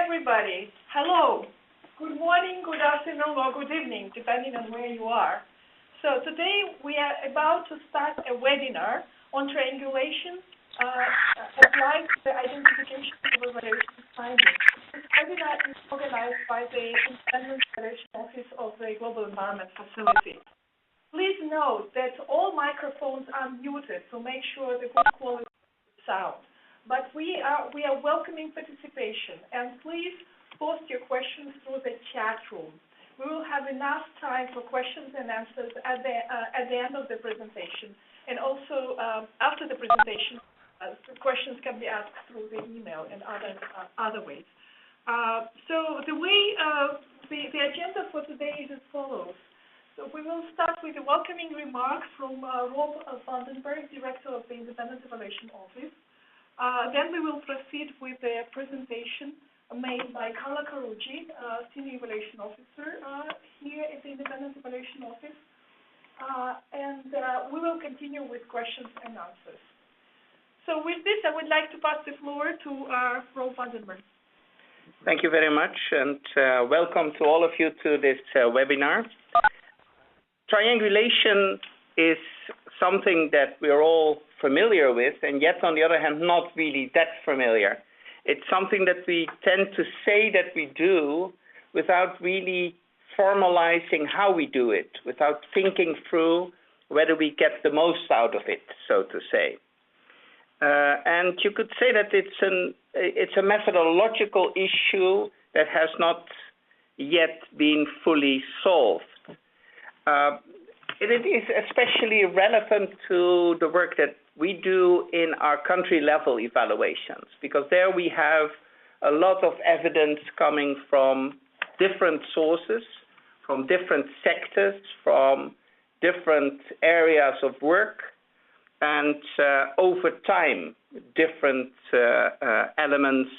everybody. Hello. Good morning, good afternoon, or good evening, depending on where you are. So today we are about to start a webinar on triangulation applied to the identification of evaluation findings. This webinar is organized by the Independent Evaluation Office of the Global Environment Facility. Please note that all microphones are muted to make sure the good quality of sound. But we are welcoming participation, and please post your questions through the chat room. We will have enough time for questions and answers at the end of the presentation, and also after the presentation, questions can be asked through the email and other ways. So the way the agenda for today is as follows. So we will start with a welcoming remark from Rob Vandenberg, Director of the Independent Evaluation Office. Then we will proceed with the presentation made by Carlo Carugi, Senior Evaluation Officer here at the Independent Evaluation Office. And we will continue with questions and answers. So with this, I would like to pass the floor to Rob Vandenberg. Thank you very much, and welcome to all of you to this webinar. Triangulation is something that we're all familiar with, and yet, on the other hand, not really that familiar. It's something that we tend to say that we do without really formalizing how we do it, without thinking through whether we get the most out of it, so to say. And you could say that it's a methodological issue that has not yet been fully solved. It is especially relevant to the work that we do in our country-level evaluations, because there we have a lot of evidence coming from different sources, from different sectors, from different areas of work, and over time, different elements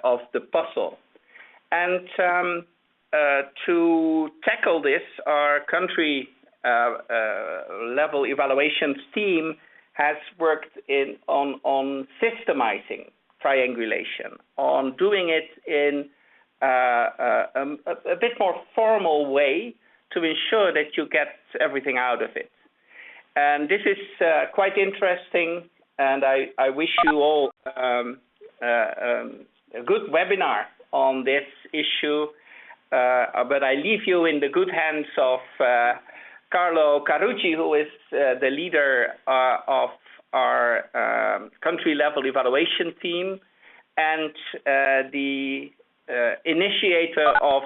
of the puzzle. And to tackle this, our country level evaluations team has worked on systemizing triangulation, on doing it in a bit more formal way to ensure that you get everything out of it. And this is quite interesting, and I wish you all a good webinar on this issue, but I leave you in the good hands of Carlo Carugi, who is the leader of our country-level evaluation team and the initiator of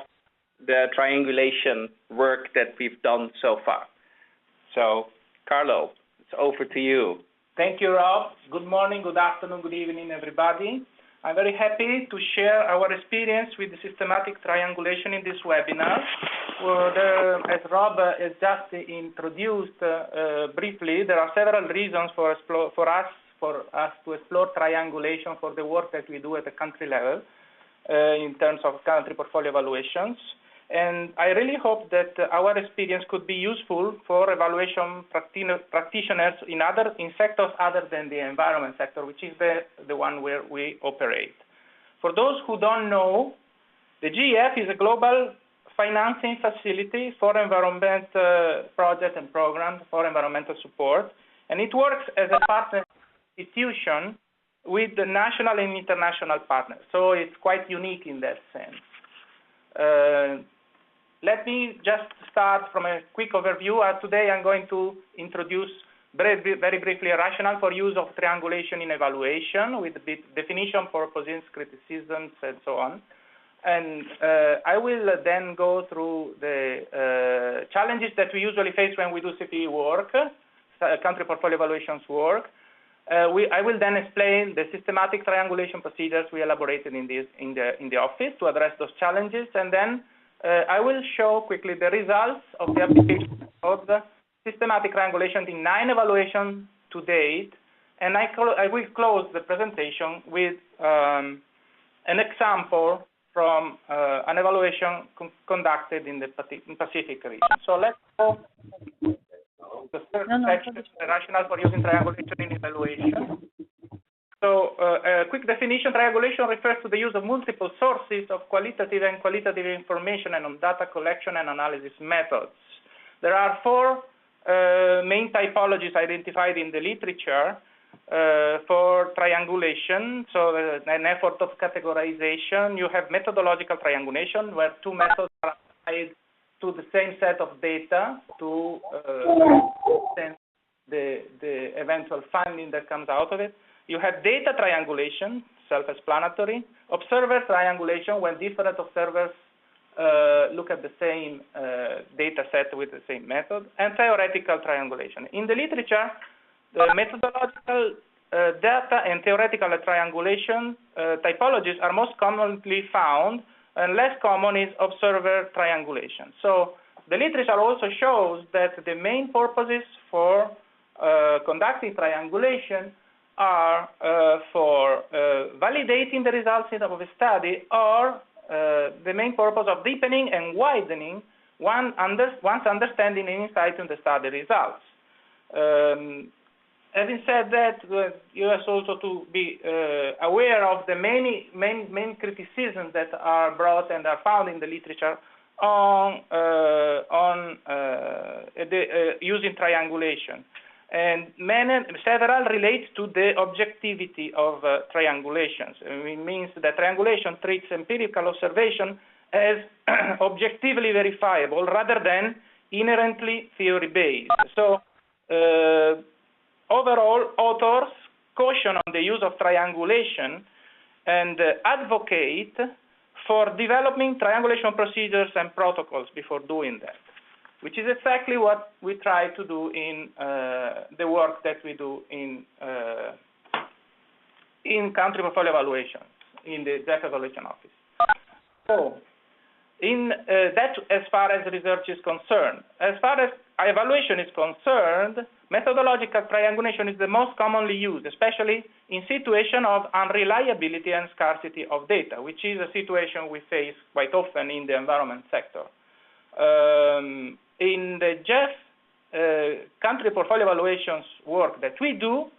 the triangulation work that we've done so far. So, Carlo, it's over to you. Thank you, Rob. Good morning, good afternoon, good evening, everybody. I'm very happy to share our experience with the systematic triangulation in this webinar. As Rob has just introduced briefly, there are several reasons for us to explore triangulation for the work that we do at the country level in terms of country portfolio evaluations. And I really hope that our experience could be useful for evaluation practitioners in sectors other than the environment sector, which is the one where we operate. For those who don't know, the GEF is a global financing facility for environment projects and programs for environmental support, and it works as a partner institution with the national and international partners. So it's quite unique in that sense. Let me just start from a quick overview. Today I'm going to introduce very briefly a rationale for use of triangulation in evaluation with the definition, purposes, criticisms, and so on. And I will then go through the challenges that we usually face when we do CPE work, country portfolio evaluations work. I will then explain the systematic triangulation procedures we elaborated in the office to address those challenges, and then I will show quickly the results of the application of the systematic triangulation in 9 evaluations to date, and I will close the presentation with an example from an evaluation conducted in the Pacific region. So let's go to the first section, the rationale for using triangulation in evaluation. So a quick quick definition, triangulation refers to the use of multiple sources of qualitative and qualitative information and on data collection and analysis methods. There are four main typologies identified in the literature for triangulation. So an effort of categorization. You have methodological triangulation, where two methods are applied to the same set of data to sense the eventual finding that comes out of it. You have data triangulation, self-explanatory. Observer triangulation, when different observers look at the same data set with the same method. And theoretical triangulation. In the literature, the methodological data and theoretical triangulation typologies are most commonly found, and less common is observer triangulation. So the literature also shows that the main purposes for conducting triangulation are for validating the results of a study, or the main purpose of deepening and widening one's understanding and insight in the study results. Having said that, you have also to be aware of the main criticisms that are brought and are found in the literature on using triangulation. And several relate to the objectivity of triangulations. It means that triangulation treats empirical observation as objectively verifiable rather than inherently theory-based. So, overall, authors caution on the use of triangulation and advocate for developing triangulation procedures and protocols before doing that, which is exactly what we try to do in the work that we do in country portfolio evaluations in the GEF evaluation office. So, that as far as research is concerned. As far as evaluation is concerned, methodological triangulation is the most commonly used, especially in situation of unreliability and scarcity of data, which is a situation we face quite often in the environment sector. In the GEF country portfolio evaluations work that we do,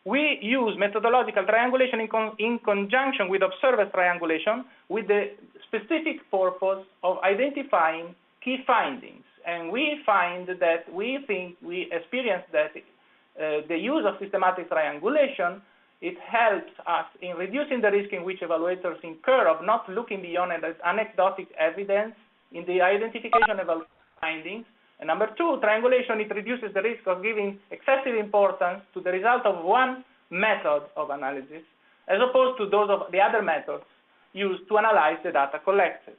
we use methodological triangulation in conjunction with observer triangulation with the specific purpose of identifying key findings. And we find that we experience that the use of systematic triangulation, it helps us in reducing the risk in which evaluators incur of not looking beyond anecdotal evidence in the identification of findings. And number two, triangulation, it reduces the risk of giving excessive importance to the result of one method of analysis, as opposed to those of the other methods used to analyze the data collected.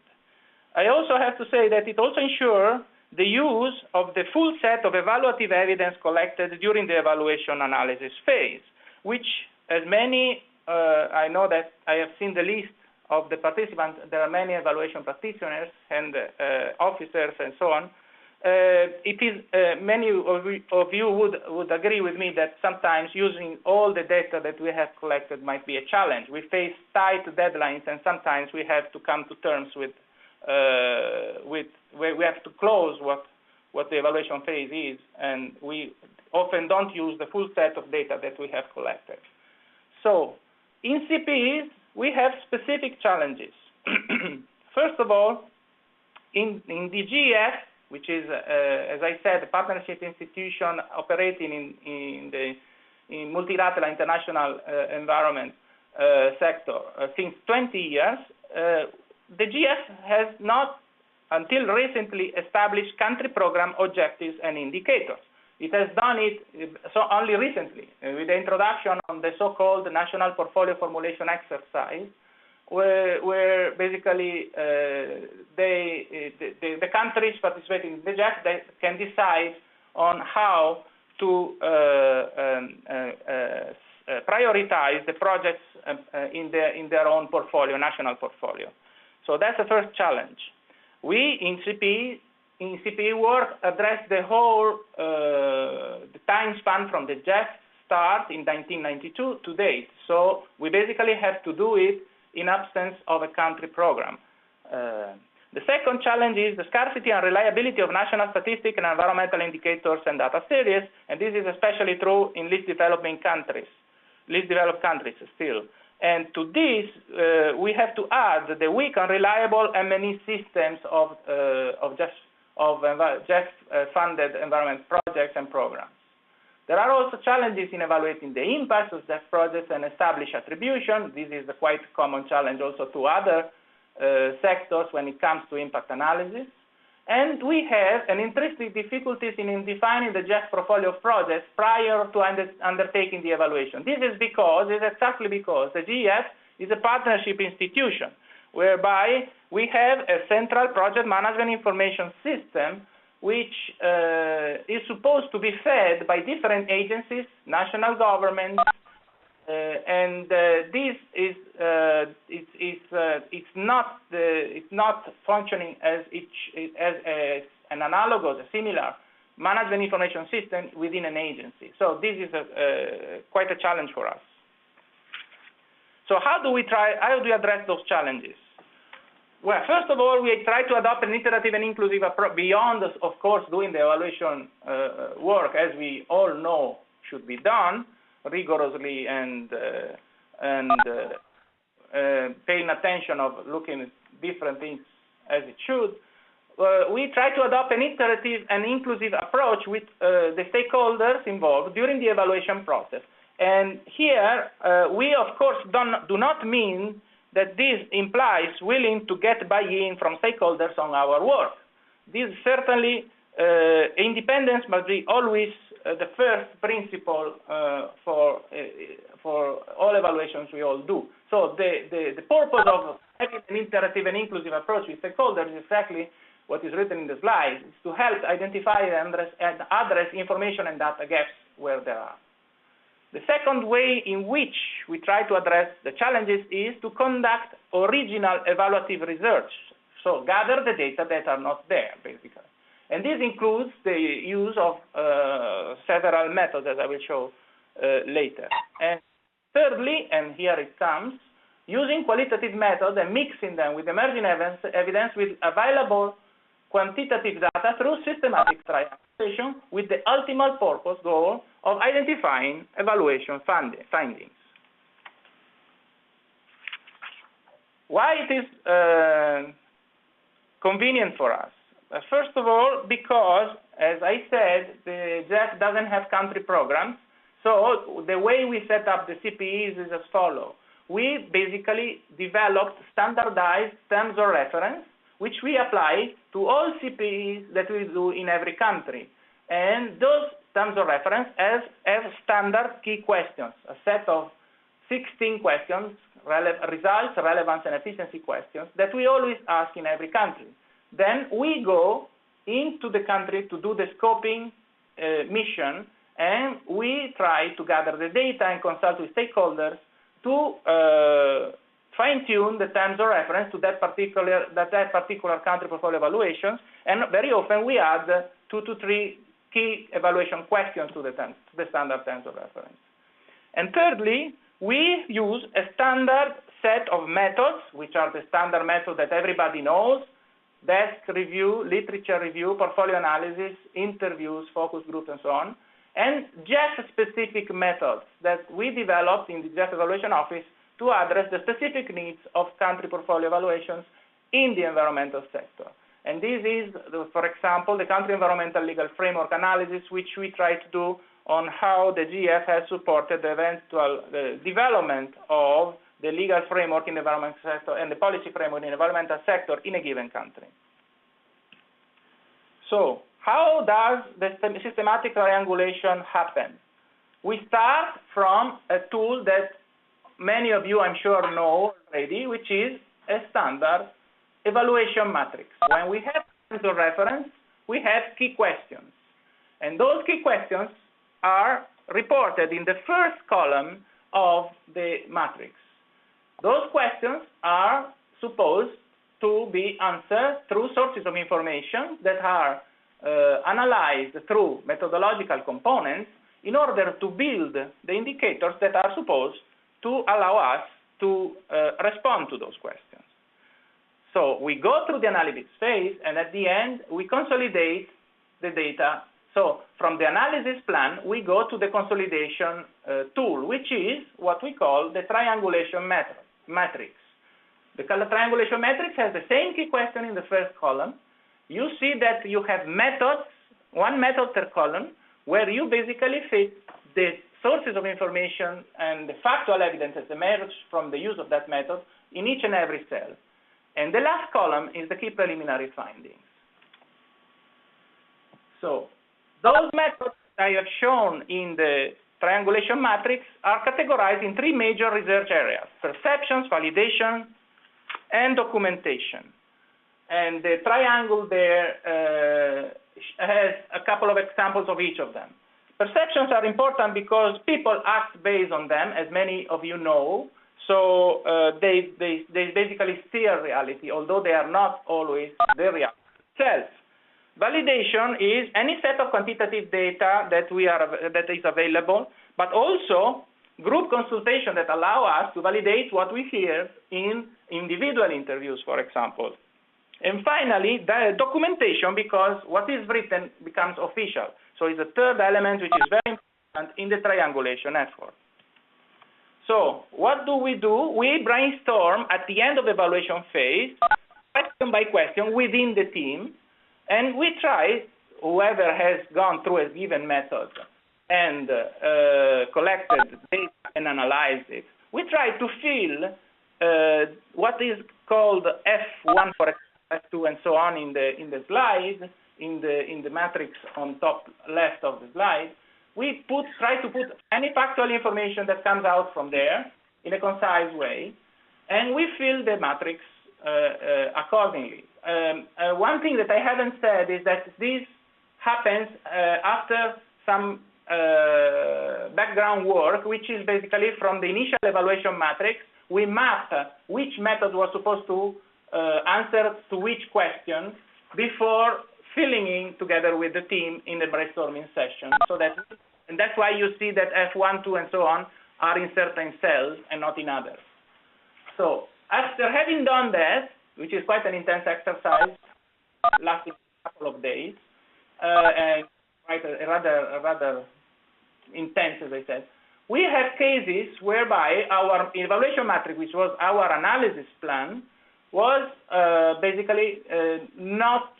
I also have to say that it also ensures the use of the full set of evaluative evidence collected during the evaluation analysis phase, which, as many, I know that I have seen the list of the participants. There are many evaluation practitioners and officers and so on. It is many of you would agree with me that sometimes using all the data that we have collected might be a challenge. We face tight deadlines, and sometimes we have to come to terms with where we have to close what the evaluation phase is, and we often don't use the full set of data that we have collected. So, in CPs, we have specific challenges. First of all, in the GEF, which is, as I said, a partnership institution operating in multilateral international environment sector since 20 years, the GEF has not, until recently, established country program objectives and indicators. It has done it only recently, with the introduction of the so-called national portfolio formulation exercise, where basically the countries participating in the GEF, they can decide on how to prioritize the projects in their own portfolio, national portfolio. So that's the first challenge. We in CPE work address the whole the time span from the GEF start in 1992 to date. So we basically have to do it in absence of a country program. The second challenge is the scarcity and reliability of national statistics and environmental indicators and data series, and this is especially true in least developed countries still. And to this, we have to add the weak and reliable M&E systems of GEF-funded environment projects and programs. There are also challenges in evaluating the impacts of GEF projects and establish attribution. This is a quite common challenge also to other sectors when it comes to impact analysis. And we have an intrinsic difficulties in defining the GEF portfolio of projects prior to undertaking the evaluation. This is exactly because the GEF is a partnership institution, whereby we have a central project management information system which is supposed to be fed by different agencies, national governments, and this is it's not functioning as an analogous, a similar management information system within an agency. So this is quite a challenge for us. So how do we address those challenges? Well, first of all, we try to adopt an iterative and inclusive approach beyond, of course, doing the evaluation work, as we all know should be done rigorously and paying attention of looking at different things as it should. We try to adopt an iterative and inclusive approach with the stakeholders involved during the evaluation process. And here, we, of course, do not mean that this implies willing to get buy-in from stakeholders on our work. This certainly, independence must be always the first principle for all evaluations we all do. So the purpose of having an iterative and inclusive approach with stakeholders is exactly what is written in the slide, is to help identify and address information and data gaps where there are. The second way in which we try to address the challenges is to conduct original evaluative research. So gather the data that are not there, basically. And this includes the use of several methods, as I will show later. And thirdly, and here it comes, using qualitative methods and mixing them with emerging evidence with available quantitative data through systematic triangulation with the ultimate purpose goal of identifying evaluation findings. Why it is convenient for us? First of all, because, as I said, the GEF doesn't have country programs, so the way we set up the CPEs is as follows. We basically developed standardized terms of reference, which we apply to all CPEs that we do in every country. And those terms of reference have standard key questions, a set of 16 questions, results, relevance, and efficiency questions that we always ask in every country. Then we go into the country to do the scoping mission, and we try to gather the data and consult with stakeholders to fine-tune the terms of reference to that particular country portfolio evaluations, and very often we add 2 to 3 key evaluation questions to the standard terms of reference. And thirdly, we use a standard set of methods, which are the standard methods that everybody knows: desk review, literature review, portfolio analysis, interviews, focus groups, and so on, and GEF-specific methods that we developed in the GEF Evaluation Office to address the specific needs of country portfolio evaluations in the environmental sector. And this is, for example, the country environmental legal framework analysis, which we try to do on how the GEF has supported the eventual development of the legal framework in the environmental sector and the policy framework in the environmental sector in a given country. So, how does the systematic triangulation happen? We start from a tool that many of you, I'm sure, know already, which is a standard evaluation matrix. When we have terms of reference, we have key questions. And those key questions are reported in the first column of the matrix. Those questions are supposed to be answered through sources of information that are analyzed through methodological components in order to build the indicators that are supposed to allow us to respond to those questions. So we go through the analysis phase, and at the end, we consolidate the data So from the analysis plan, we go to the consolidation tool, which is what we call the triangulation matrix. The triangulation matrix has the same key question in the first column. You see that you have methods, one method per column, where you basically fit the sources of information and the factual evidence that emerge from the use of that method in each and every cell. And the last column is the key preliminary findings. So those methods I have shown in the triangulation matrix are categorized in three major research areas: perceptions, validation, and documentation. And the triangle there has a couple of examples of each of them. Perceptions are important because people act based on them, as many of you know. So they basically steer reality, although they are not always the reality itself. Validation is any set of quantitative data that is available, but also group consultation that allow us to validate what we hear in individual interviews, for example. And finally, the documentation, because what is written becomes official. So it's a third element which is very important in the triangulation effort. So what do? We brainstorm at the end of the evaluation phase, question by question within the team, and we try, whoever has gone through a given method and collected data and analyzed it, we try to fill what is called F1 for F2 and so on in the slide, in the matrix on top left of the slide. We try to put any factual information that comes out from there in a concise way, and we fill the matrix accordingly. One thing that I haven't said is that this happens after some background work, which is basically from the initial evaluation matrix, we map which method was supposed to answer to which question before filling in together with the team in the brainstorming session. And that's why you see that F1, 2, and so on are in certain cells and not in others. So after having done that, which is quite an intense exercise, lasting a couple of days, and quite rather intense, as I said, we have cases whereby our evaluation matrix, which was our analysis plan, was basically not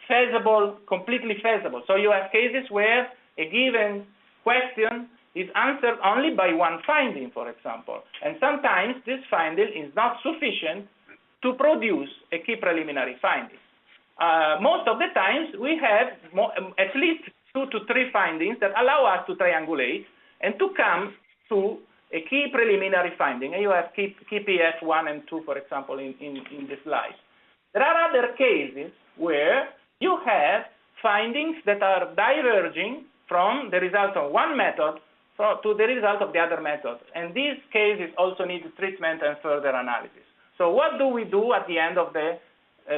feasible, completely feasible. So you have cases where a given question is answered only by one finding, for example. And sometimes this finding is not sufficient to produce a key preliminary finding. Most of the times we have at least 2 to 3 findings that allow us to triangulate and to come to a key preliminary finding. And you have key PF 1 and 2, for example, in the slide. There are other cases where you have findings that are diverging from the result of one method to the result of the other method. And these cases also need treatment and further analysis. So what do we do at the end of the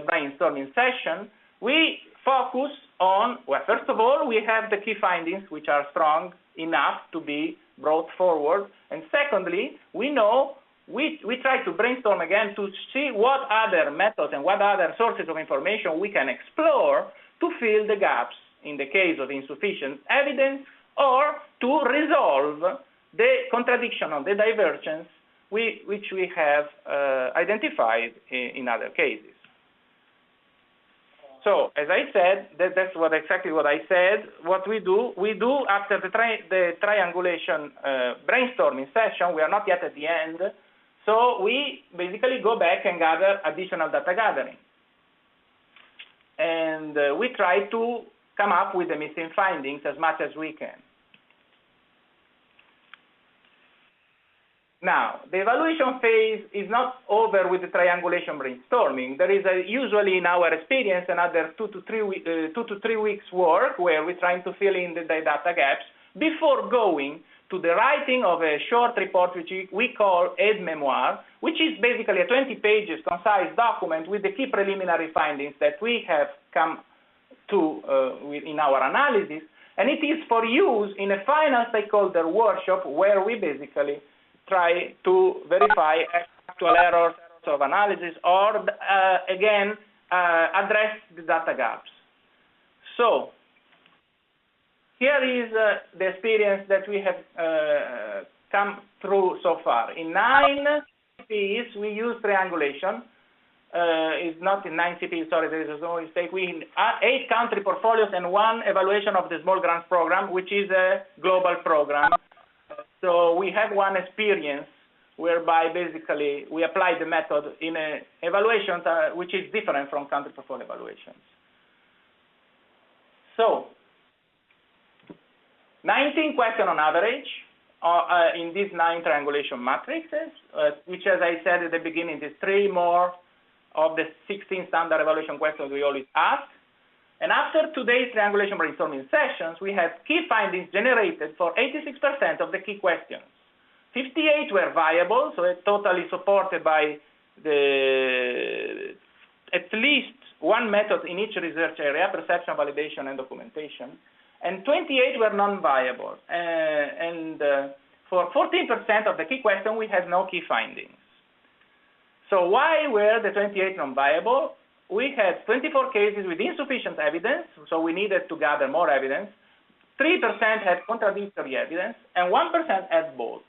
brainstorming session? We focus on, well, first of all, we have the key findings which are strong enough to be brought forward. And secondly, we try to brainstorm again to see what other methods and what other sources of information we can explore to fill the gaps in the case of insufficient evidence, or to resolve the contradiction of the divergence which we have identified in other cases. So, as I said, that's exactly what I said. What we do after the triangulation brainstorming session, we are not yet at the end, so we basically go back and gather additional data gathering. And we try to come up with the missing findings as much as we can. Now, the evaluation phase is not over with the triangulation brainstorming. There is usually, in our experience, another 2 to 3 weeks work where we're trying to fill in the data gaps before going to the writing of a short report which we call aide-memoire, which is basically a 20 pages concise document with the key preliminary findings that we have come to in our analysis, and it is for use in a final stakeholder workshop where we basically try to verify actual errors of analysis, or again address the data gaps. So here is the experience that we have come through so far. In 9 CPs, we use triangulation. It's not in 9 CPs, sorry, there is no mistake. We 8 country portfolios and 1 evaluation of the small grants program, which is a global program. So we have one experience whereby basically we apply the method in a evaluation which is different from country portfolio evaluations. So 19 questions on average in these 9 triangulation matrices, which, as I said at the beginning, is 3 more of the 16 standard evaluation questions we always ask. And after today's triangulation brainstorming sessions, we have key findings generated for 86% of the key questions. 58 were viable, so it's totally supported by at least one method in each research area: perception, validation, and documentation. And 28 were non-viable. For 14% of the key questions, we had no key findings. So why were the 28 non-viable? We had 24 cases with insufficient evidence, so we needed to gather more evidence. 3% had contradictory evidence, and 1% had both.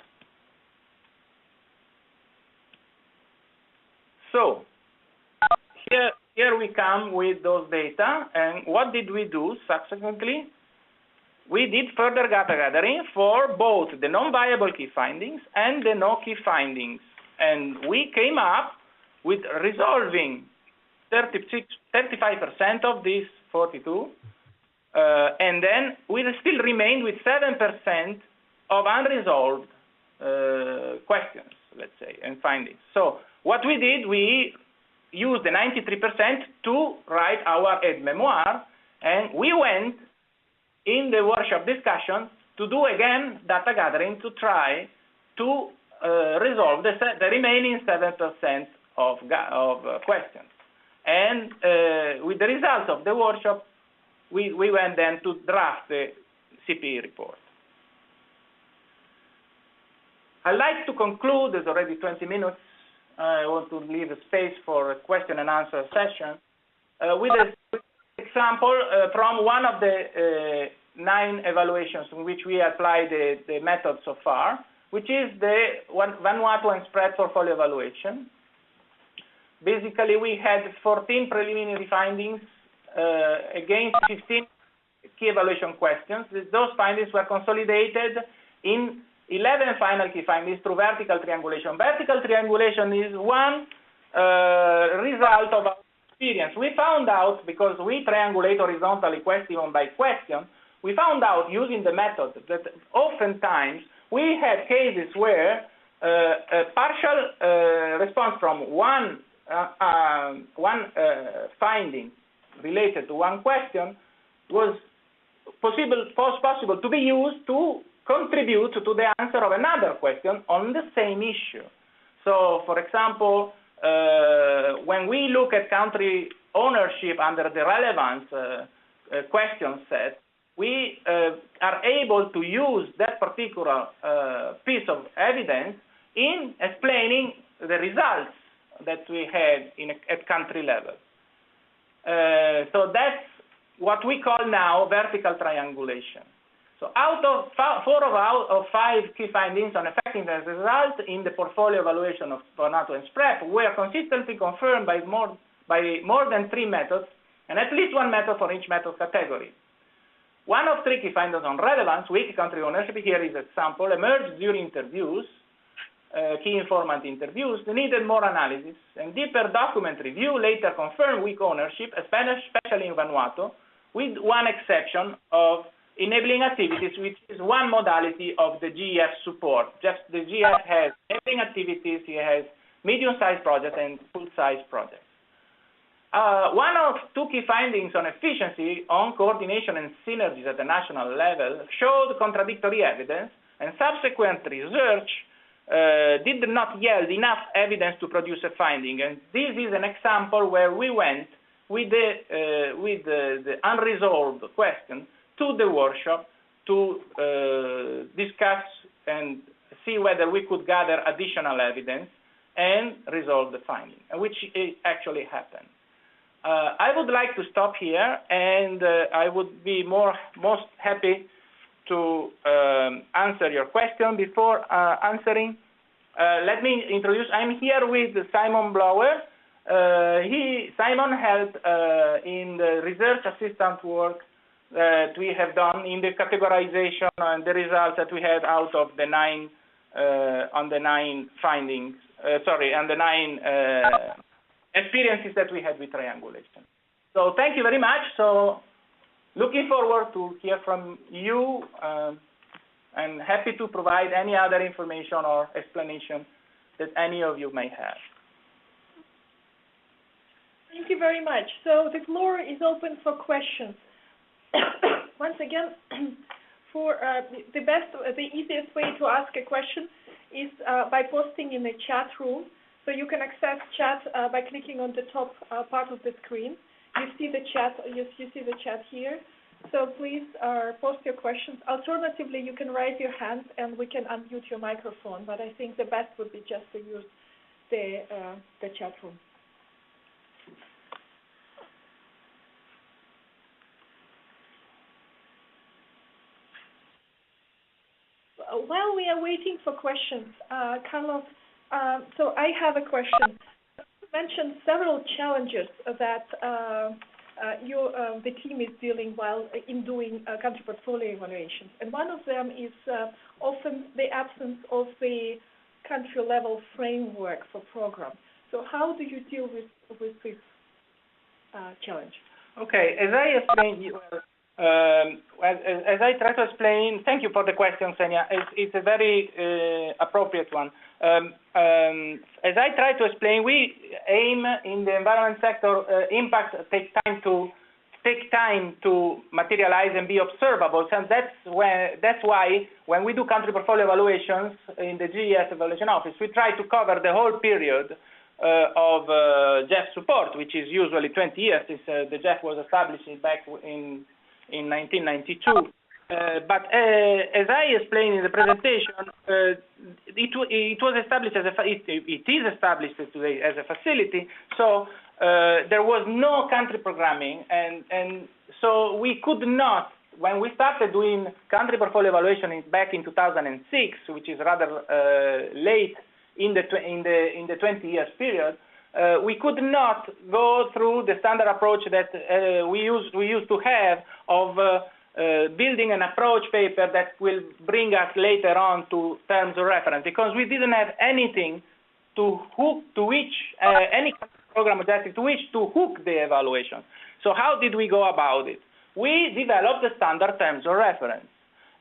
So here we come with those data, and what did we do subsequently? We did further data gathering for both the non-viable key findings and the no key findings, and we came up with resolving 35% of these 42, and then we still remained with 7% of unresolved questions, let's say, and findings. So what we did, we used the 93% to write our aide-memoire, and we went in the workshop discussion to do again data gathering to try to resolve the remaining 7% of questions. And with the results of the workshop, we went then to draft the CPE report. I'd like to conclude, there's already 20 minutes, I want to leave a space for a question and answer session, with an example from one of the 9 evaluations in which we applied the method so far, which is the Vanuatu and spread portfolio evaluation. Basically, we had 14 preliminary findings against 15 key evaluation questions. Those findings were consolidated in 11 final key findings through vertical triangulation. Vertical triangulation is one result of our experience. We found out, because we triangulate horizontally question by question, we found out using the method that oftentimes we had cases where a partial response from one finding related to one question was possible to be used to contribute to the answer of another question on the same issue. So, for example, when we look at country ownership under the relevance question set, we are able to use that particular piece of evidence in explaining the results that we had at country level. So that's what we call now vertical triangulation. So out of 4 of 5 key findings on effectiveness result in the portfolio evaluation of Vanuatu and SPREP were consistently confirmed by more than 3 methods, and at least 1 method for each method category. 1 of 3 key findings on relevance, weak country ownership, here is an example, emerged during interviews, key informant interviews, needed more analysis, and deeper document review later confirmed weak ownership, especially in Vanuatu, with one exception of enabling activities, which is one modality of the GEF support. Just the GEF has enabling activities, it has medium-sized projects and full-size projects. 1 of 2 key findings on efficiency, on coordination and synergies at the national level showed contradictory evidence, and subsequent research did not yield enough evidence to produce a finding. And this is an example where we went with the unresolved question to the workshop to discuss and see whether we could gather additional evidence and resolve the finding, which actually happened. I would like to stop here, and I would be most happy to answer your question. Before answering, let me introduce. I'm here with Simon Blower. Simon helped in the research assistant work that we have done in the categorization and the results that we had out of the 9 findings. On the 9 experiences that we had with triangulation. So thank you very much. So looking forward to hear from you, and happy to provide any other information or explanation that any of you may have. Thank you very much. So the floor is open for questions. Once again, for the easiest way to ask a question is by posting in the chat room. So you can access chat by clicking on the top part of the screen. You see the chat. You see the chat here. So please post your questions. Alternatively, you can raise your hand and we can unmute your microphone. But I think the best would be just to use the chat room. While we are waiting for questions, Carlo, so I have a question. You mentioned several challenges that the team is dealing while in doing country portfolio evaluations, and one of them is often the absence of the country-level framework for programs. So how do you deal with this challenge? Okay, as I explained, as I try to explain, thank you for the question, Senia. It's a very appropriate one. As I try to explain, we aim in the environment sector impact take time to materialize and be observable. And that's why when we do country portfolio evaluations in the GEF evaluation office, we try to cover the whole period of GEF support, which is usually 20 years. The GEF was established back in 1992. But as I explained in the presentation, it was established it is established today as a facility. So there was no country programming, and so we could not. When we started doing country portfolio evaluation back in 2006, which is rather late in the 20 years period, we could not go through the standard approach that we used to have of building an approach paper that will bring us later on to terms of reference, because we didn't have anything to which any program objective to which to hook the evaluation. So how did we go about it? We developed the standard terms of reference,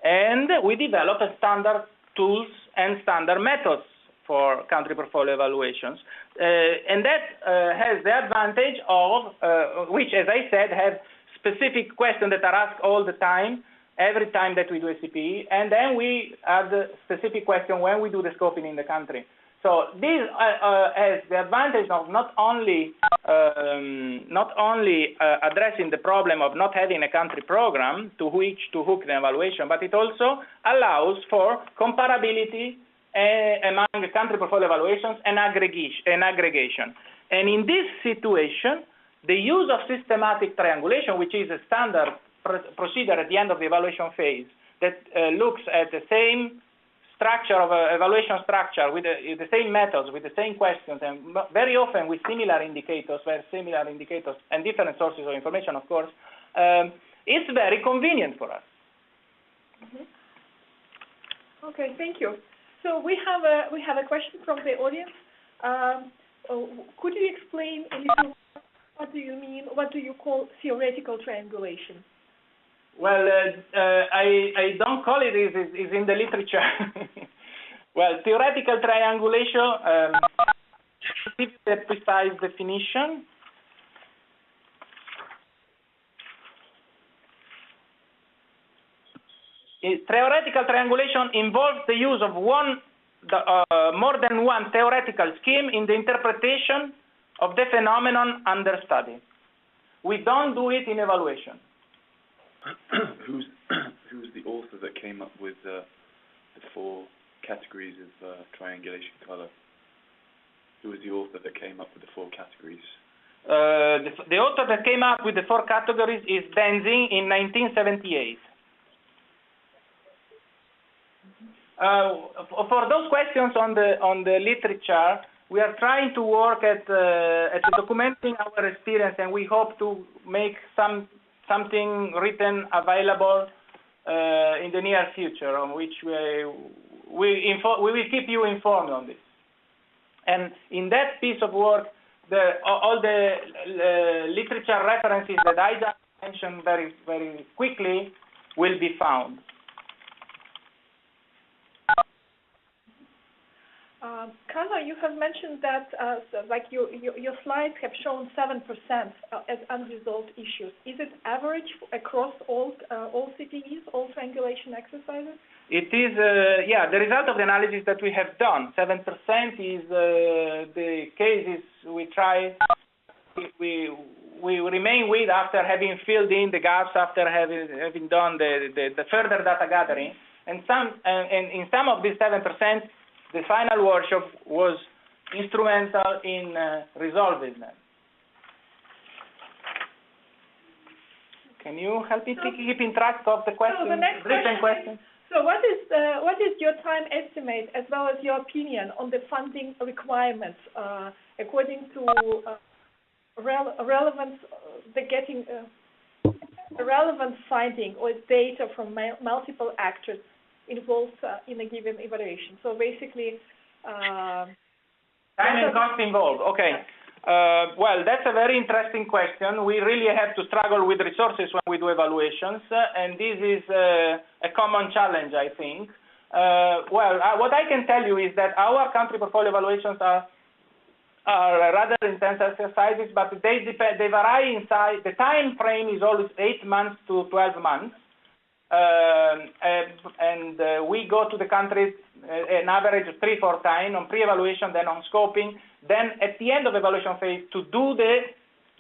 and we developed a standard tools and standard methods for country portfolio evaluations, and that has the advantage of which, as I said, have specific questions that are asked all the time, every time that we do a CPE, and then we add the specific question when we do the scoping in the country. So this has the advantage of not only addressing the problem of not having a country program to which to hook the evaluation, but it also allows for comparability among the country portfolio evaluations and aggregation. And in this situation, the use of systematic triangulation, which is a standard procedure at the end of the evaluation phase, that looks at the same structure of evaluation structure with the same methods, with the same questions, and very often with similar indicators and different sources of information, of course, it's very convenient for us. Mm-hmm. Okay, thank you. So we have a question from the audience. Could you explain a little? What do you mean? What do you call theoretical triangulation? Well, I don't call it. It's in the literature. Well, theoretical triangulation. To give you a precise definition. Theoretical triangulation involves the use of more than one theoretical scheme in the interpretation of the phenomenon under study. We don't do it in evaluation. Who's the author that came up with the 4 categories of triangulation color? Who was the author that came up with the 4 categories? The author that came up with the 4 categories is Denzing in 1978. For those questions on the literature, we are trying to work at documenting our experience, and we hope to make something written available in the near future, on which we will keep you informed on this. And in that piece of work, all the literature references that I just mentioned very, very quickly will be found. Carlo, you have mentioned that like your slides have shown 7% as unresolved issues. Is it average across all CTEs, all triangulation exercises? It is, yeah, the result of the analysis that we have done. 7% is the cases we remain with after having filled in the gaps, after having done the further data gathering. And in some of these 7%, the final workshop was instrumental in resolving them. Can you help me keep in track of the questions, so the next written questions? So what is your time estimate as well as your opinion on the funding requirements according to relevant relevant finding or data from multiple actors involved in a given evaluation? So basically, time and cost involved. Okay. Well, that's a very interesting question. We really have to struggle with resources when we do evaluations, and this is a common challenge, I think. What I can tell you is that our country portfolio evaluations are rather intense exercises, but they vary in size. The time frame is always 8 months to 12 months. And we go to the countries an average of 3-4 times on pre-evaluation, then on scoping, then at the end of evaluation phase to do the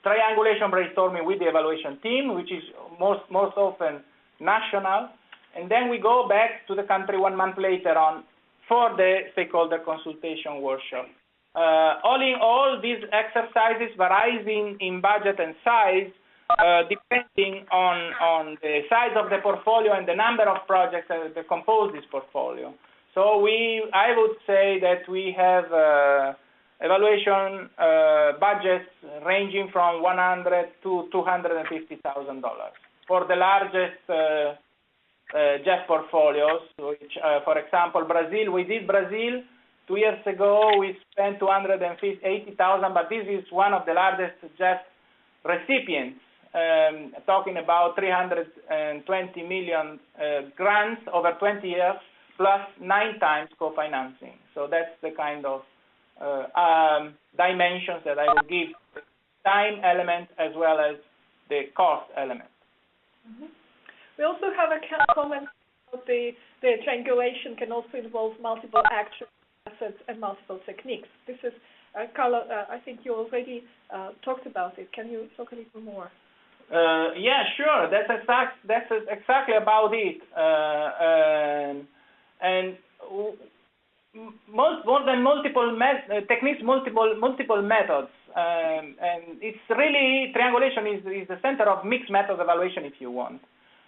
triangulation brainstorming with the evaluation team, which is most often national, and then we go back to the country 1 month later on for the stakeholder consultation workshop. All in all, these exercises vary in budget and size, depending on the size of the portfolio and the number of projects that compose this portfolio. So I would say that we have evaluation budgets ranging from $100,000 to $250,000 for the largest GEF portfolios. Which, for example, Brazil. We did Brazil 2 years ago. We spent $280,000, but this is one of the largest GEF recipients. Talking about 320 million grants over 20 years, plus 9 times co-financing. So that's the kind of dimensions that I will give the time element as well as the cost element. Mm-hmm. We also have a comment about the triangulation can also involve multiple actors, methods, and multiple techniques. This is, Carlo, I think you already talked about it. Can you talk a little more? Yeah, sure. That's exactly about it. And more than multiple techniques, multiple methods. And it's really, triangulation is the center of mixed method evaluation, if you want.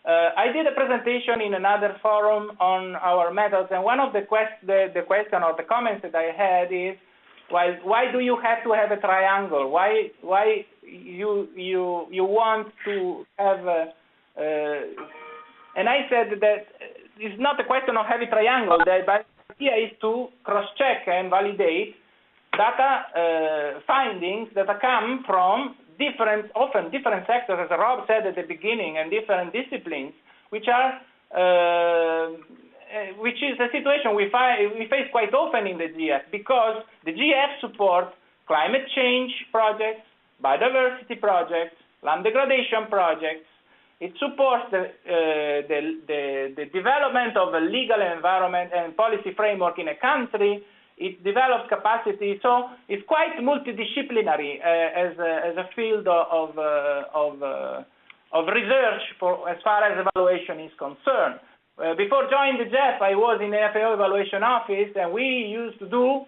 I did a presentation in another forum on our methods, and one of the question or the comments that I had is, why do you have to have a triangle? Why you want to have and I said that it's not a question of having triangle. But the idea is to cross-check and validate data findings that come from often different sectors, as Rob said at the beginning, and different disciplines, which is a situation we face quite often in the GEF, because the GEF supports climate change projects, biodiversity projects, land degradation projects. It supports the development of a legal environment and policy framework in a country. It develops capacity, so it's quite multidisciplinary as a field of research as far as evaluation is concerned. Before joining the GEF, I was in the FAO evaluation office, and we used to do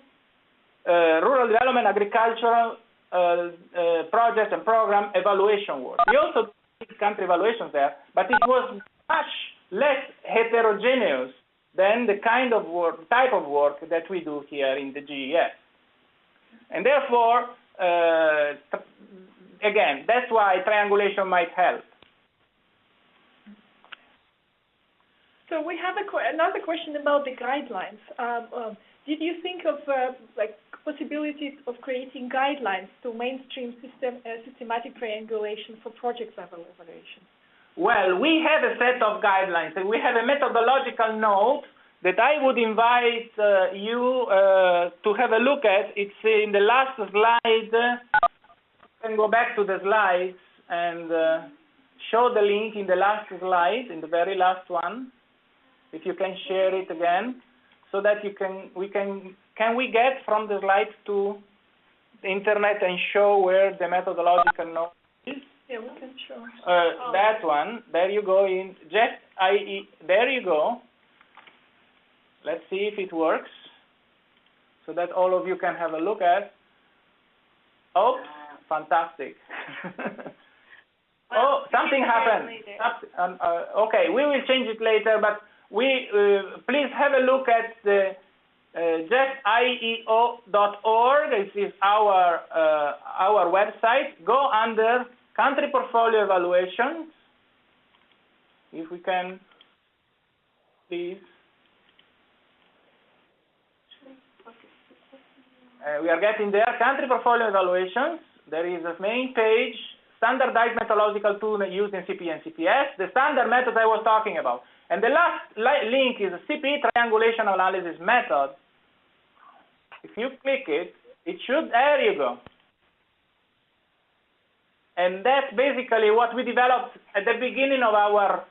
rural development, agricultural, project and program evaluation work. We also did country evaluations there, but it was much less heterogeneous than the kind of work, type of work that we do here in the GEF. And therefore, again, that's why triangulation might help. So we have another question about the guidelines. Did you think of like possibility of creating guidelines to mainstream systematic triangulation for project level evaluation? Well, we have a set of guidelines, and we have a methodological note that I would invite you to have a look at. It's in the last slide. You can go back to the slides and show the link in the last slide, in the very last one. If you can share it again, so that can we get from the slides to the internet and show where the methodological note is? Yeah, we can show. That one. There you go. In GEF IEO. There you go. Let's see if it works, so that all of you can have a look at. Oh, fantastic. Oh, something happened. Okay, we will change it later, but please have a look at the gefieo.org. This is our website. Go under Country Portfolio Evaluations. If we can, please. We are getting there. Country Portfolio Evaluations. There is a main page, standardized methodological tool used in CP and CPS, the standard method I was talking about. And the last link is a CP triangulation analysis method. If you click it, it should, there you go. And that's basically what we developed at the beginning of our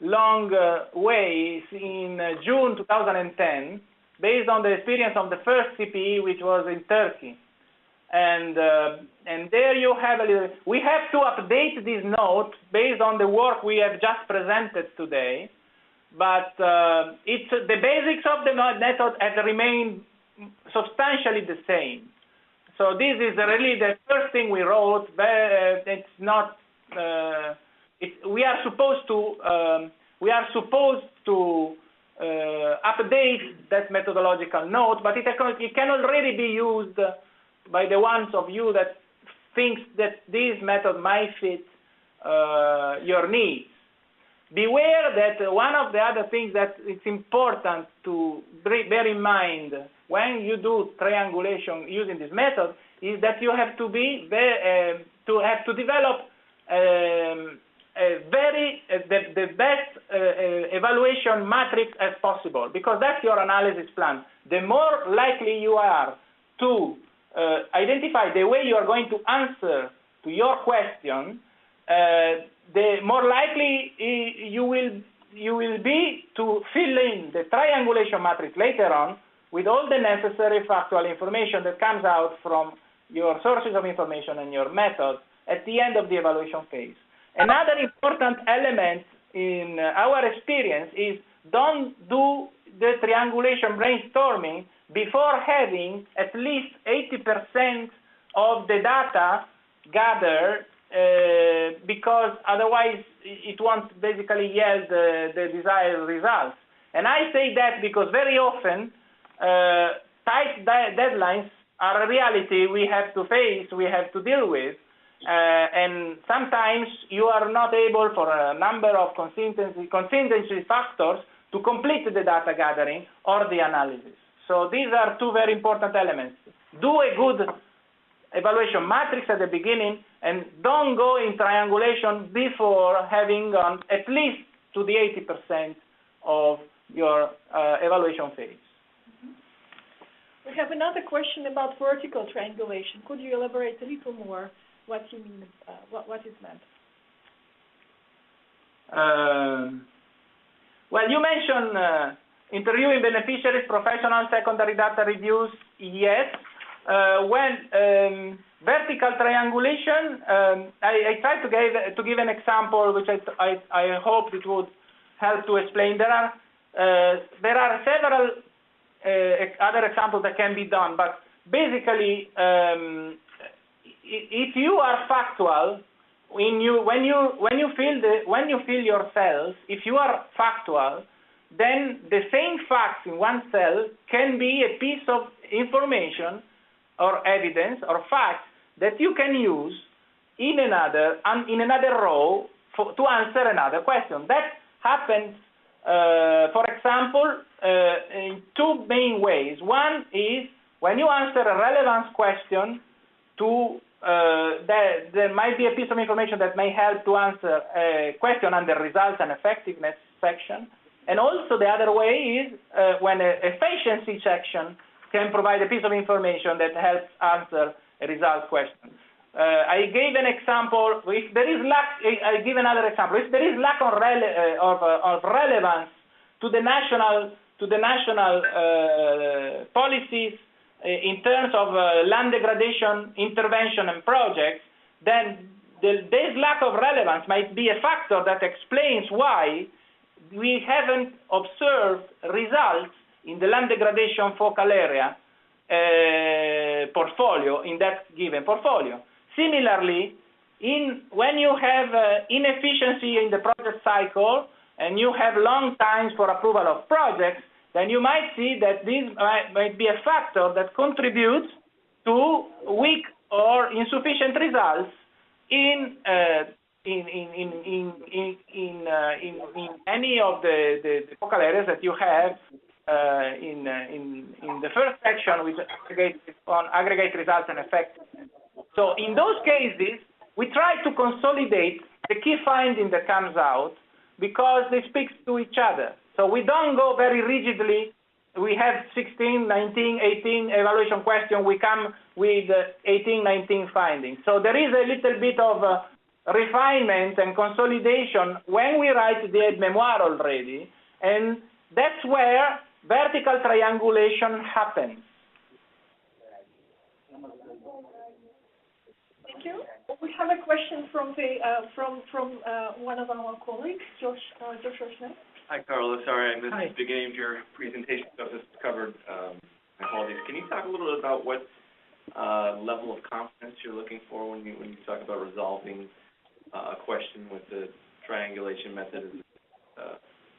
long way in June 2010, based on the experience of the first CPE, which was in Turkey. And there you have a little, we have to update this note based on the work we have just presented today, but it's the basics of the method have remained substantially the same. So this is really the first thing we wrote. It's not. We are supposed to update that methodological note, but it can already be used by the ones of you that thinks that this method might fit your needs. Beware that one of the other things that it's important to bear in mind when you do triangulation using this method is that you have to be develop the best evaluation matrix as possible, because that's your analysis plan. The more likely you are to identify the way you are going to answer to your question, the more likely you will be to fill in the triangulation matrix later on with all the necessary factual information that comes out from your sources of information and your methods at the end of the evaluation phase. Another important element in our experience is don't do the triangulation brainstorming before having at least 80% of the data gathered, because otherwise it won't basically yield the desired results. And I say that because very often tight deadlines are a reality we have to face, we have to deal with. And sometimes you are not able, for a number of contingency factors, to complete the data gathering or the analysis. So these are two very important elements. Do a good evaluation matrix at the beginning, and don't go in triangulation before having gone at least to the 80% of your evaluation phase. We have another question about vertical triangulation. Could you elaborate a little more what you mean, what is meant? Well, you mentioned interviewing beneficiaries, professional secondary data reviews. Yes. When vertical triangulation, I tried to give an example, which I hope it would help to explain. There are several other examples that can be done, but basically, if you are factual, when you fill your cells, if you are factual, then the same facts in one cell can be a piece of information or evidence or fact that you can use in another row to answer another question. That happens, for example, in two main ways. One is when you answer a relevance question to there might be a piece of information that may help to answer a question under results and effectiveness section. And also the other way is when an efficiency section can provide a piece of information that helps answer a result question. I gave an example. If there is lack, I give another example. If there is lack of relevance to the national policies in terms of land degradation intervention and projects, then this lack of relevance might be a factor that explains why we haven't observed results in the land degradation focal area portfolio in that given portfolio. Similarly, when you have inefficiency in the project cycle and you have long times for approval of projects, then you might see that this might be a factor that contributes to weak or insufficient results in any of the focal areas that you have in the first section, which on aggregate results and effects. So in those cases, we try to consolidate the key finding that comes out because they speak to each other. So we don't go very rigidly. We have 16, 19, 18 evaluation questions. We come with 18, 19 findings. So there is a little bit of refinement and consolidation when we write the aide-memoire already. And that's where vertical triangulation happens. Thank you. We have a question from the from one of our colleagues, Joshua Smith. Hi, Carlo. Sorry I missed the beginning of your presentation, so this is covered. My apologies. Can you talk a little bit about what level of confidence you're looking for when you talk about resolving a question with the triangulation method? Is it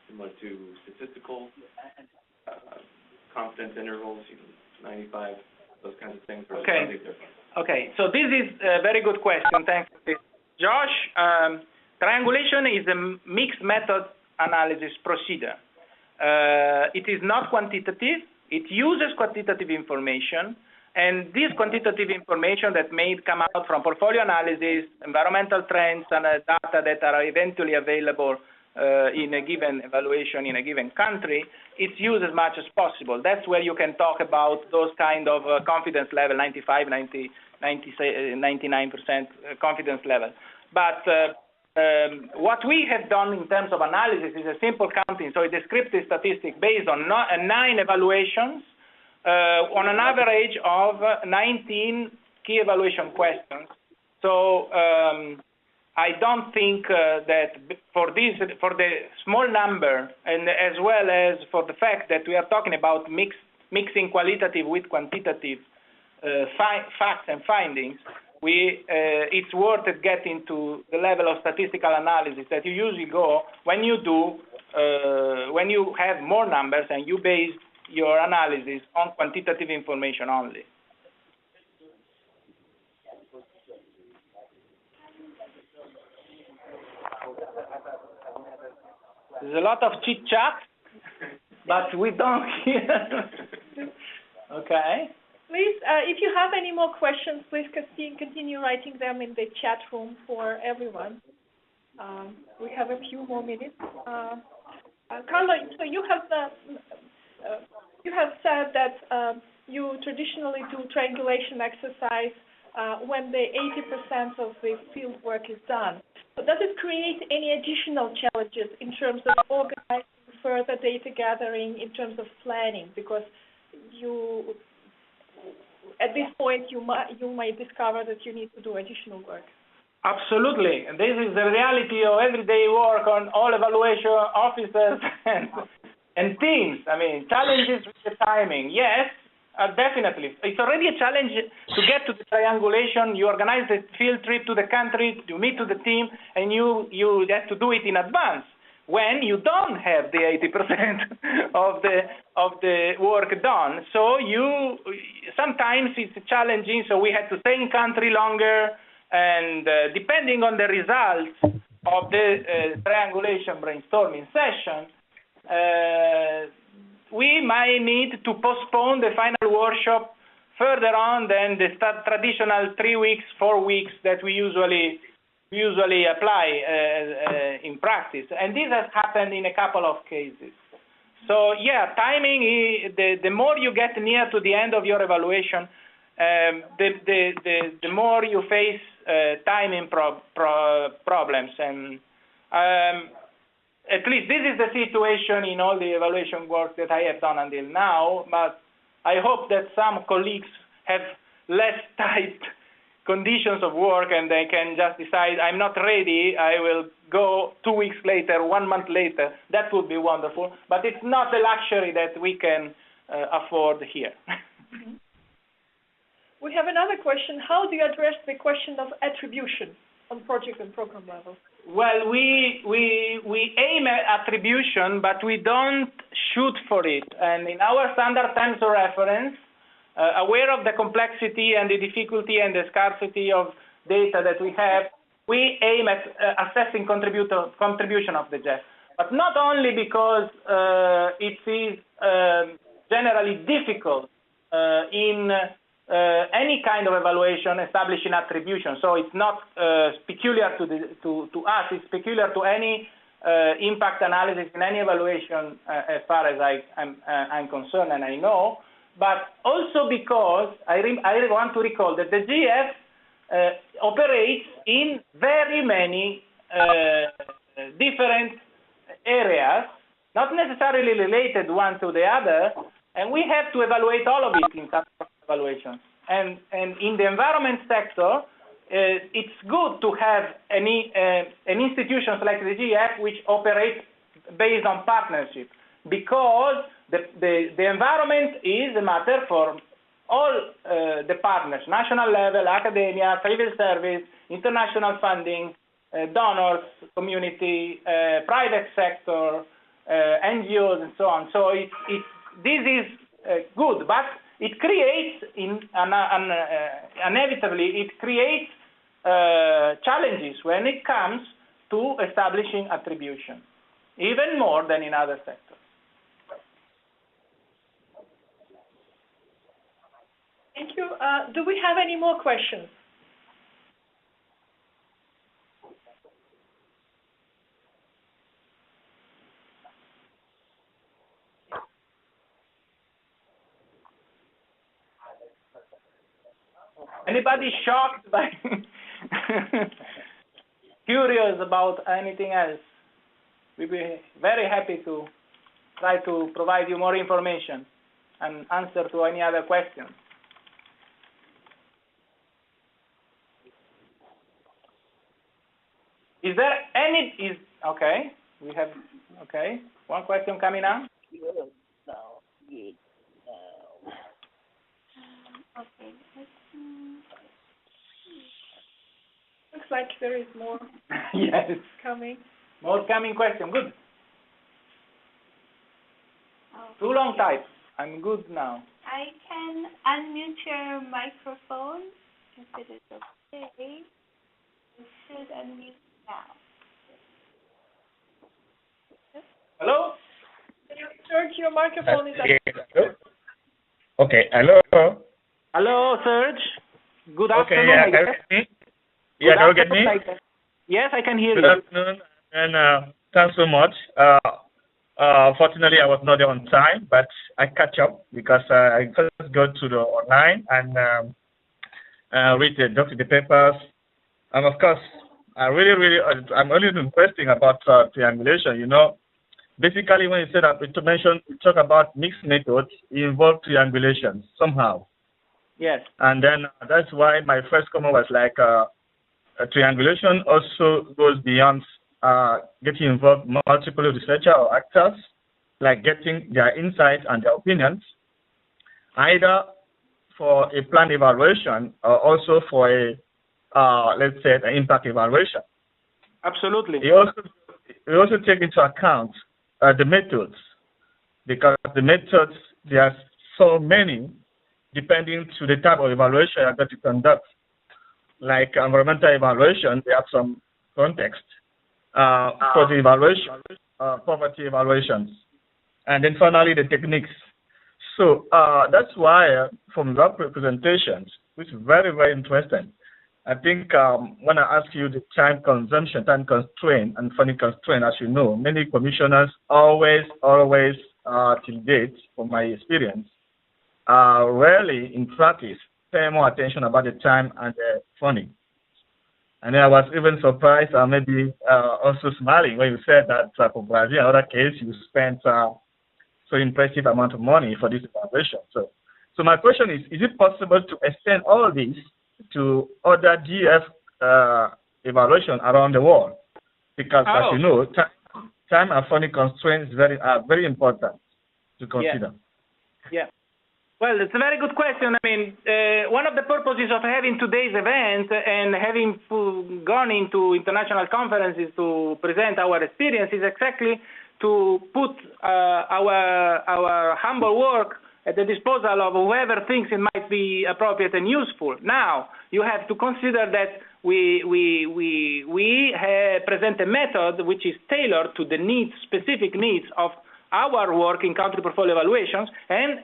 similar to statistical confidence intervals, 95, those kinds of things? Or okay. Okay, so this is a very good question. Thanks, Josh. Triangulation is a mixed method analysis procedure. It is not quantitative. It uses quantitative information, and this quantitative information that may come out from portfolio analysis, environmental trends, and data that are eventually available in a given evaluation in a given country, it's used as much as possible. That's where you can talk about those kind of confidence level, 95, 90, 99% confidence level. But what we have done in terms of analysis is a simple counting, so a descriptive statistic based on 9 evaluations on an average of 19 key evaluation questions. So I don't think that for the small number, and as well as for the fact that we are talking about mixing qualitative with quantitative facts and findings, it's worth it getting to the level of statistical analysis that you usually go when you have more numbers and you base your analysis on quantitative information only. There's a lot of chit-chat, but we don't hear. Okay. Please, if you have any more questions, please continue writing them in the chat room for everyone. We have a few more minutes. Carlo, so you have said that you traditionally do triangulation exercise when the 80% of the field work is done. But does it create any additional challenges in terms of organizing further data gathering, in terms of planning? Because at this point, you might discover that you need to do additional work. Absolutely. And this is the reality of everyday work on all evaluation officers and teams. I mean, challenges with the timing. Yes, Definitely. It's already a challenge to get to the triangulation. You organize a field trip to the country, you meet to the team, and you have to do it in advance when you don't have the 80% of the work done. So sometimes it's challenging, so we had to stay in country longer, and depending on the results of the triangulation brainstorming session, we might need to postpone the final workshop further on than the traditional 3 weeks, 4 weeks that we usually apply in practice. And this has happened in a couple of cases. So yeah, timing, the more you get near to the end of your evaluation, the more you face timing problems. And at least this is the situation in all the evaluation work that I have done until now, but I hope that some colleagues have less tight conditions of work and they can just decide, I'm not ready, I will go 2 weeks later, 1 month later. That would be wonderful, but it's not a luxury that we can afford here. Mm-hmm. We have another question. How do you address the question of attribution on project and program level? Well, we aim at attribution, but we don't shoot for it. And in our standard terms of reference, aware of the complexity and the difficulty and the scarcity of data that we have, we aim at assessing contribution of the GEF. But not only because it is generally difficult in any kind of evaluation establishing attribution. So it's not peculiar to us. It's peculiar to any impact analysis in any evaluation, as far as I'm concerned and I know. But also because I want to recall that the GEF operates in very many different areas, not necessarily related one to the other, and we have to evaluate all of it in terms of evaluation. And in the environment sector, it's good to have an institutions like the GEF which operates based on partnership, because the environment is a matter for all the partners, national level, academia, civil service, international funding, donors, community, private sector, NGOs, and so on. So this is good, but it creates, inevitably, it creates challenges when it comes to establishing attribution, even more than in other sectors. Thank you. Do we have any more questions? Anybody shocked by curious about anything else? We'd be very happy to try to provide you more information and answer to any other questions. Is there any, okay, we have, okay, one question coming up. Okay. Looks like there is more yes. coming. More coming question, good. Too long type, I'm good now. I can unmute your microphone if it is okay. You should unmute now. Hello? Serge, your microphone is active. Okay, hello. Hello, Serge. Good afternoon. Okay, yeah, can you hear me? Yeah, can you get me? Yes, I can hear you. Good afternoon, and thanks so much. Fortunately, I was not there on time, but I catch up because I first go to the online and read the papers. And of course, I'm really interested about triangulation. You know, basically when you say that we talk about mixed methods, it involves triangulation somehow. Yes. And then that's why my first comment was like, triangulation also goes beyond getting involved multiple researchers or actors, like getting their insights and their opinions. either for a plan evaluation or also for a, let's say, an impact evaluation. Absolutely. We also take into account the methods, because the methods, there are so many depending to the type of evaluation you're going to conduct. Like environmental evaluation, they have some context. For the evaluation, poverty evaluations, and then finally the techniques. So that's why from your presentations, which is very, very interesting, I think when I ask you the time consumption, time constraint, and funding constraint, as you know, many commissioners always, till date, from my experience, rarely in practice pay more attention about the time and the funding. And I was even surprised, maybe also smiling when you said that for Brazil, in other case, you spent so impressive amount of money for this evaluation. So my question is it possible to extend all this to other GF evaluation around the world? Because as you know, time and funding constraints are very important to consider. Yeah. Well, it's a very good question. I mean, one of the purposes of having today's event and having gone into international conferences to present our experience is exactly to put our humble work at the disposal of whoever thinks it might be appropriate and useful. Now, you have to consider that we present a method which is tailored to the specific needs of our work in country portfolio evaluations, and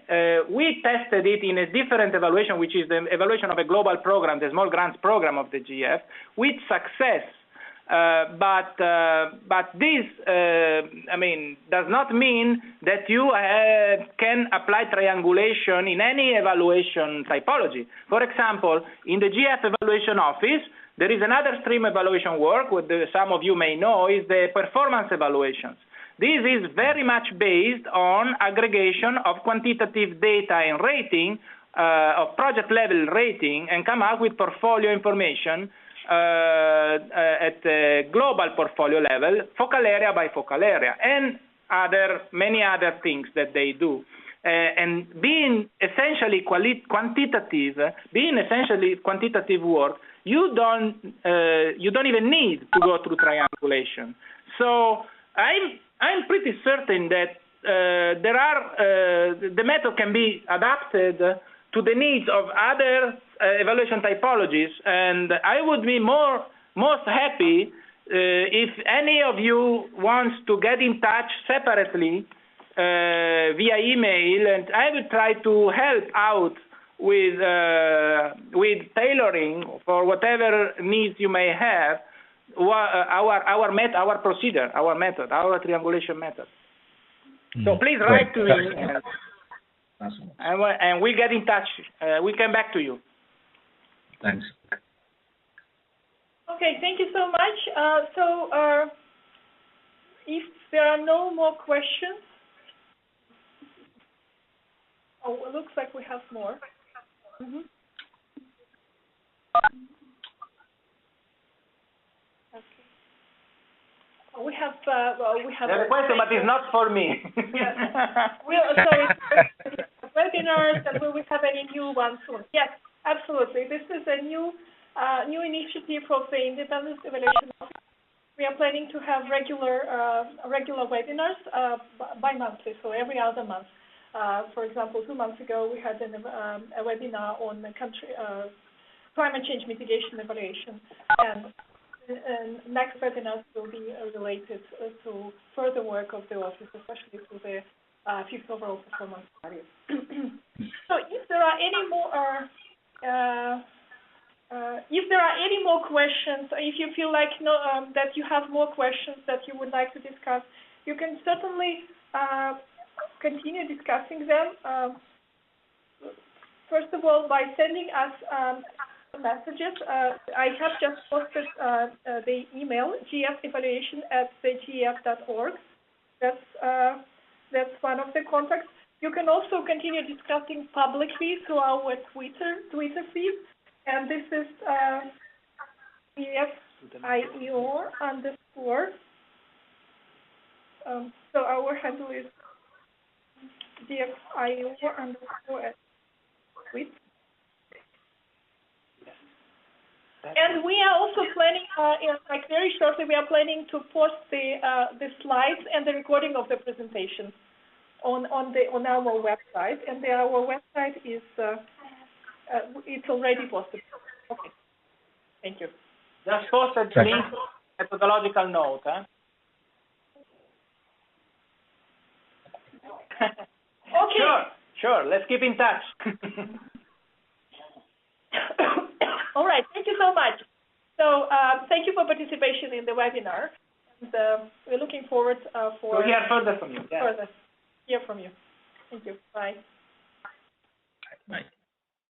we tested it in a different evaluation, which is the evaluation of a global program, the small grants program of the GF, with success. But this, I mean, does not mean that you can apply triangulation in any evaluation typology. For example, in the GF evaluation office, there is another stream evaluation work, what some of you may know, is the performance evaluations. This is very much based on aggregation of quantitative data and rating, of project level rating, and come out with portfolio information at the global portfolio level, focal area by focal area, and many other things that they do. And being essentially quantitative work, you don't even need to go through triangulation. So I'm pretty certain that the method can be adapted to the needs of other evaluation typologies, and I would be most happy if any of you wants to get in touch separately via email, and I will try to help out with tailoring for whatever needs you may have. Our method, our triangulation method. So please write to me, and we'll get in touch. We'll come back to you. Thanks. Okay, thank you so much. If there are no more questions, it looks like we have more. Mm-hmm. We have. There's a question, but it's not for me. Yes. Sorry. Webinars, and will we have any new ones soon? Yes, absolutely. This is a new initiative of the Independent Evaluation Office. We are planning to have regular webinars bi-monthly, so every other month. For example, 2 months ago we had a webinar on the climate change mitigation evaluation, and next webinars will be related to further work of the office, especially to the fifth overall performance study. So if there are any more questions, if you feel like that you have more questions that you would like to discuss, you can certainly continue discussing them. First of all, by sending us messages. I have just posted the email gfevaluation@thegef.org. That's one of the contacts. You can also continue discussing publicly through our Twitter feed, and this is GEF IEO _. So our handle is GEF IEO _ like very shortly, we are planning to post the slides and the recording of the presentation on our website, and our website is it's already posted. Okay, thank you. Just posted the link, methodological note. Okay. Sure. Let's keep in touch. All right. Thank you so much. So thank you for participation in the webinar. And, we're looking forward to hear further from you. Further hear from you. Thank you. Bye. Bye.